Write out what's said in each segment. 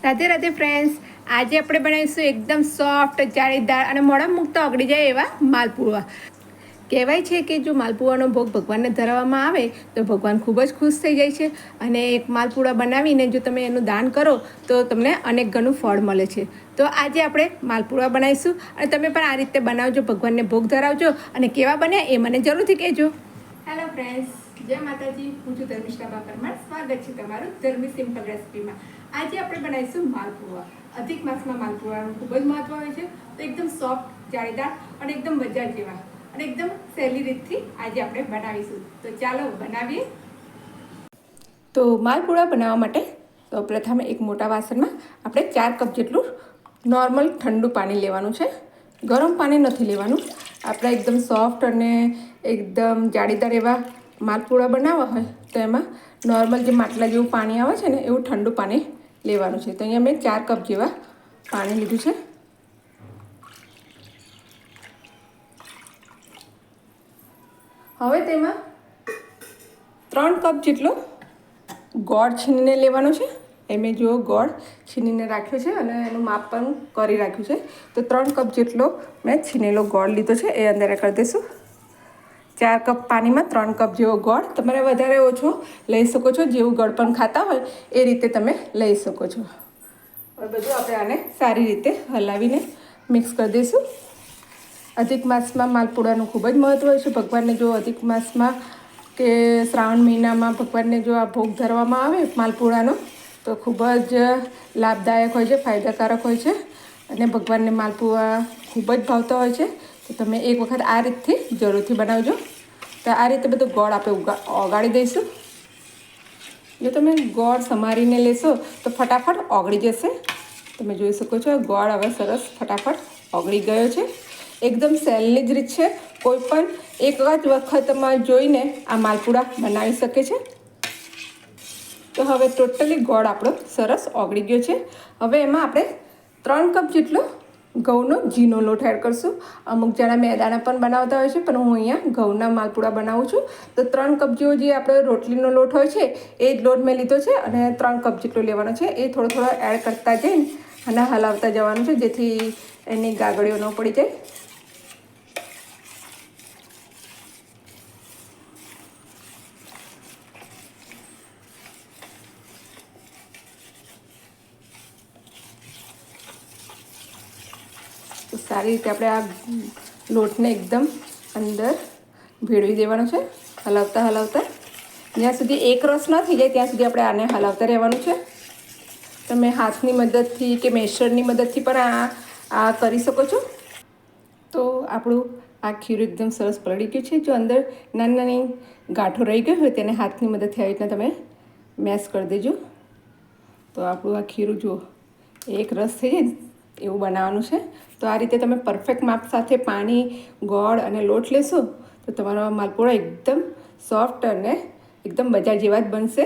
Radhe Radhe friends, આજે આપણે બનાવીશું એકદમ સોફ્ટ, જાળીદાર અને મોઢામાં મૂકતા ઓગળી જાય એવા માલપુઆ. કહેવાય છે કે જો માલપુઆનો ભોગ ભગવાનને ધરાવવામાં આવે તો ભગવાન ખૂબ જ ખુશ થઈ જાય છે. અને એક માલપુઆ બનાવીને જો તમે એનું દાન કરો તો તમને અનેક ગણું ફળ મળે છે. તો આજે આપણે માલપુઆ બનાવીશું અને તમે પણ આ રીતે બનાવજો, ભગવાનને ભોગ ધરાવજો અને કેવા બને એ મને જરૂરથી કહેજો. હેલો ફ્રેન્ડ્સ, જય માતાજી. હું છું ધર્મિષ્ઠા પરમાર. સ્વાગત છે તમારું ધર્મી સિમ્પલ રેસિપીમાં. આજે આપણે બનાવીશું માલપુઆ. અધિક માસમાં માલપુઆનું ખૂબ જ મહત્વ હોય છે. તો એકદમ સોફ્ટ, જાળીદાર અને એકદમ બજાર જેવા અને એકદમ સહેલી રીતથી આજે આપણે બનાવીશું. તો ચાલો બનાવીએ. તો માલપુઆ બનાવવા માટે તો પ્રથમ એક મોટા વાસણમાં આપણે 4 કપ જેટલું નોર્મલ ઠંડુ પાણી લેવાનું છે. ગરમ પાણી નથી લેવાનું. આપણે એકદમ સોફ્ટ અને એકદમ જાળીદાર એવા માલપુઆ બનાવવા હોય તો એમાં નોર્મલ જે માટલા જેવું પાણી આવે છે ને એવું ઠંડુ પાણી લેવાનું છે. તો અહીંયા મેં 4 કપ જેવા પાણી લીધું છે. હવે તેમાં 3 કપ જેટલો ગોળ છીણીને લેવાનો છે. એ મેં જો ગોળ છીણીને રાખ્યો છે અને એનું માપ પણ કરી રાખ્યું છે. તો 3 કપ જેટલો મેં છીનેલો ગોળ લીધો છે, એ અંદર કરી દઈશું. 4 કપ પાણીમાં 3 કપ જેવો ગોળ. તમારે વધારે ઓછો લઈ શકો છો, જેવું ગોળ પણ ખાતા હોય એ રીતે તમે લઈ શકો છો. હવે બધું આપણે આને સારી રીતે હલાવીને મિક્સ કરી દઈશું. અધિક માસમાં માલપુઆનું ખૂબ જ મહત્વ હોય છે. ભગવાનને જો અધિક માસમાં કે શ્રાવણ મહિનામાં ભગવાનને જો આ ભોગ ધરવામાં આવે માલપુઆનો તો ખૂબ જ લાભદાયક હોય છે, ફાયદાકારક હોય છે અને ભગવાનને માલપુઆ ખૂબ જ ભાવતા હોય છે. તો તમે એક વખત આ રીતથી જરૂરથી બનાવજો. તો આ રીતે બધું ગોળ આપણે ઓગાળી દઈશું. જો તમે ગોળ સમારીને લેશો તો ફટાફટ ઓગળી જશે. તમે જોઈ શકો છો ગોળ હવે સરસ ફટાફટ ઓગળી ગયો છે. એકદમ સહેલી જ રીત છે. કોઈ પણ એક જ વખતમાં જોઈને આ માલપુઆ બનાવી શકે છે. તો હવે ટોટલી ગોળ આપણો સરસ ઓગળી ગયો છે. હવે એમાં આપણે 3 કપ જેટલો ઘઉંનો ઝીણો લોટ એડ કરશું. અમુક જણા મેદાના પણ બનાવતા હોય છે, પણ હું અહીંયા ઘઉંના માલપુઆ બનાવું છું. તો 3 કપ જેવો જે આપણો રોટલીનો લોટ હોય છે એ જ લોટ મેં લીધો છે અને 3 કપ જેટલો લેવાનો છે. એ થોડો થોડો એડ કરતા જઈને અને હલાવતા જવાનું છે, જેથી એની ગાગળીઓ ન પડી જાય. તો સારી રીતે આપણે આ લોટને એકદમ અંદર ભેળવી દેવાનો છે, હલાવતા હલાવતા જ્યાં સુધી એક રસ ન થઈ જાય ત્યાં સુધી આપણે આને હલાવતા રહેવાનું છે. તમે હાથની મદદથી કે મેશરની મદદથી પણ આ કરી શકો છો. તો આપણું આ ખીરું એકદમ સરસ પલળી ગયું છે. જો અંદર નાની નાની ગાંઠો રહી ગઈ હોય તેને હાથની મદદથી આવી રીતના તમે મેશ કરી દેજો. તો આપણું આ ખીરું જુઓ એક રસ થઈ જાય એવું બનાવવાનું છે. તો આ રીતે તમે પરફેક્ટ માપ સાથે પાણી, ગોળ અને લોટ લેશો તો તમારો માલપુઆ એકદમ સોફ્ટ અને એકદમ બજાર જેવા જ બનશે.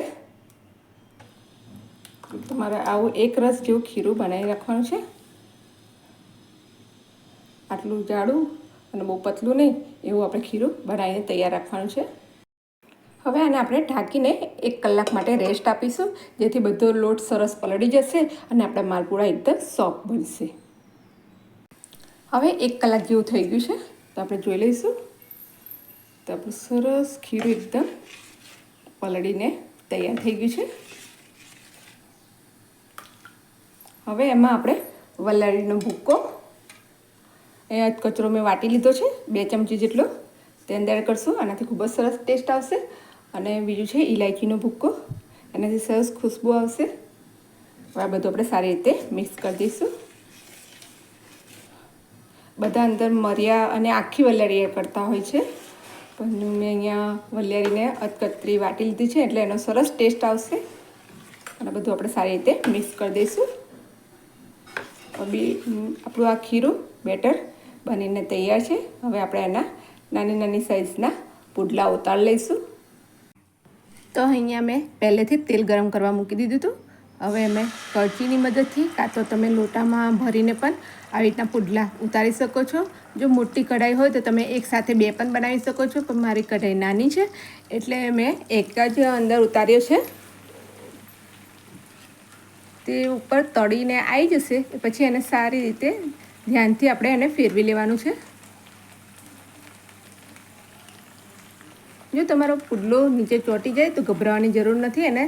તમારે આવું એક રસ જેવું ખીરું બનાવી રાખવાનું છે. આટલું જાડું અને બહુ પતલું નહીં એવું આપણે ખીરું બનાવીને તૈયાર રાખવાનું છે. હવે આને આપણે ઢાંકીને 1 કલાક માટે રેસ્ટ આપીશું, જેથી બધો લોટ સરસ પલળી જશે અને આપણા માલપુઆ એકદમ સોફ્ટ બનશે. હવે 1 કલાક જેવું થઈ ગયું છે. તો આપણે જોઈ લઈશું. તો આપણું સરસ ખીરું એકદમ પલળીને તૈયાર થઈ ગયું છે. હવે એમાં આપણે વલાળીનો ભૂક્કો, અહીંયા કચરો મેં વાટી લીધો છે 2 ચમચી જેટલો, તે અંદર કરશું. આનાથી ખૂબ જ સરસ ટેસ્ટ આવશે. અને બીજું છે ઇલાયચીનો ભૂક્કો, એનાથી સરસ ખુશ્બુ આવશે. હવે આ બધું આપણે સારી રીતે મિક્સ કરી દઈશું. બધા અંદર મરિયા અને આખી વલિયારી કરતા હોય છે, પણ મેં અહીંયા વલિયારીને અધકચરી વાટી લીધી છે એટલે એનો સરસ ટેસ્ટ આવશે. અને બધું આપણે સારી રીતે મિક્સ કરી દઈશું. આપણું આ ખીરું બેટર બનીને તૈયાર છે. હવે આપણે એના નાની નાની સાઈઝના પુડલા ઉતારી લઈશું. તો અહીંયા મેં પહેલેથી જ તેલ ગરમ કરવા મૂકી દીધું હતું. હવે મેં કળચીની મદદથી કાં તો તમે લોટામાં ભરીને પણ આવી રીતના પુડલા ઉતારી શકો છો. જો મોટી કઢાઈ હોય તો તમે એકસાથે 2 પણ બનાવી શકો છો, પણ મારી કઢાઈ નાની છે એટલે મેં એક જ અંદર ઉતાર્યો છે. તે ઉપર તળીને આવી જશે પછી એને સારી રીતે ધ્યાનથી આપણે એને ફેરવી લેવાનું છે. જો તમારો પુડલો નીચે ચોંટી જાય તો ગભરાવાની જરૂર નથી. એને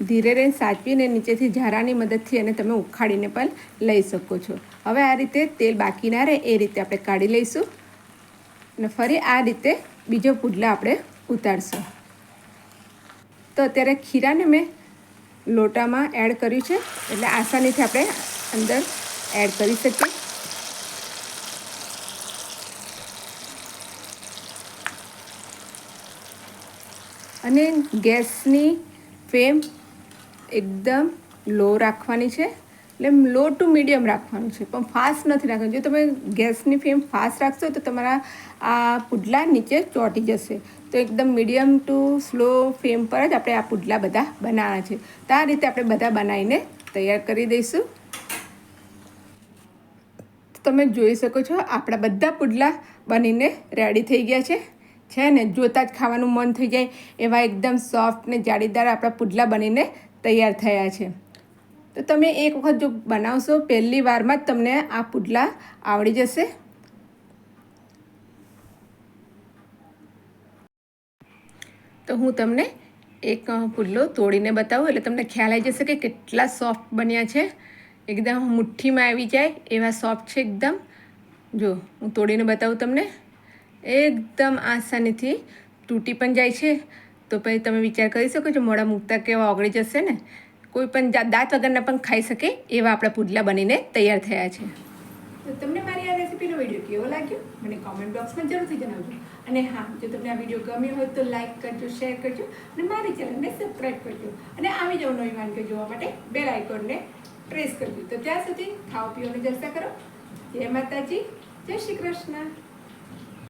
ધીરે રહીને સાચવીને નીચેથી ઝારાની મદદથી એને તમે ઉખાડીને પણ લઈ શકો છો. હવે આ રીતે તેલ બાકી ના રહે એ રીતે આપણે કાઢી લઈશું અને ફરી આ રીતે બીજો પુડલા આપણે ઉતારશું. તો અત્યારે ખીરાને મેં લોટામાં એડ કર્યું છે એટલે આસાનીથી આપણે અંદર એડ કરી શકીએ. અને ગેસની ફ્લેમ એકદમ લો રાખવાની છે, એટલે લો ટુ મીડિયમ રાખવાનું છે, પણ ફાસ્ટ નથી રાખવાનું. જો તમે ગેસની ફ્લેમ ફાસ્ટ રાખશો તો તમારા આ પુડલા નીચે ચોંટી જશે. તો એકદમ મીડિયમ ટુ સ્લો ફ્લેમ પર જ આપણે આ પુડલા બધા બનાવવાના છે. તો આ રીતે આપણે બધા બનાવીને તૈયાર કરી દઈશું. તમે જોઈ શકો છો આપણા બધા પુડલા બનીને રેડી થઈ ગયા છે ને જોતાં જ ખાવાનું મન થઈ જાય એવા એકદમ સોફ્ટ ને જાળીદાર આપણા પુડલા બનીને તૈયાર થયા છે. તો તમે એક વખત જો બનાવશો પહેલી વારમાં જ તમને આ પુડલા આવડી જશે. તો હું તમને એક પુડલો તોડીને બતાવું એટલે તમને ખ્યાલ આવી જશે કે કેટલા સોફ્ટ બન્યા છે. એકદમ મુઠ્ઠીમાં આવી જાય એવા સોફ્ટ છે એકદમ. જો હું તોડીને બતાવું તમને, એકદમ આસાનીથી તૂટી પણ જાય છે. તો પછી તમે વિચાર કરી શકો છો મોઢા મૂકતા કેવા ઓગળી જશે ને. કોઈ પણ દાંત વગરના પણ ખાઈ શકે એવા આપણા પુડલા બનીને તૈયાર થયા છે. તો તમને મારી આ રેસીપીનો વિડીયો કેવો લાગ્યો મને કોમેન્ટ બોક્સમાં જરૂરથી જણાવજો. અને હા, જો તમને આ વિડીયો ગમ્યો હોય તો લાઈક કરજો, શેર કરજો અને મારી ચેનલને સબસ્ક્રાઈબ કરજો. અને આવી જાવ નવી વાનગીઓ જોવા માટે બેલ આઇકોનને પ્રેસ કરજો. તો ત્યાં સુધી ખાઓ પીઓને જલસા કરો. જય માતાજી, જય શ્રી કૃષ્ણ.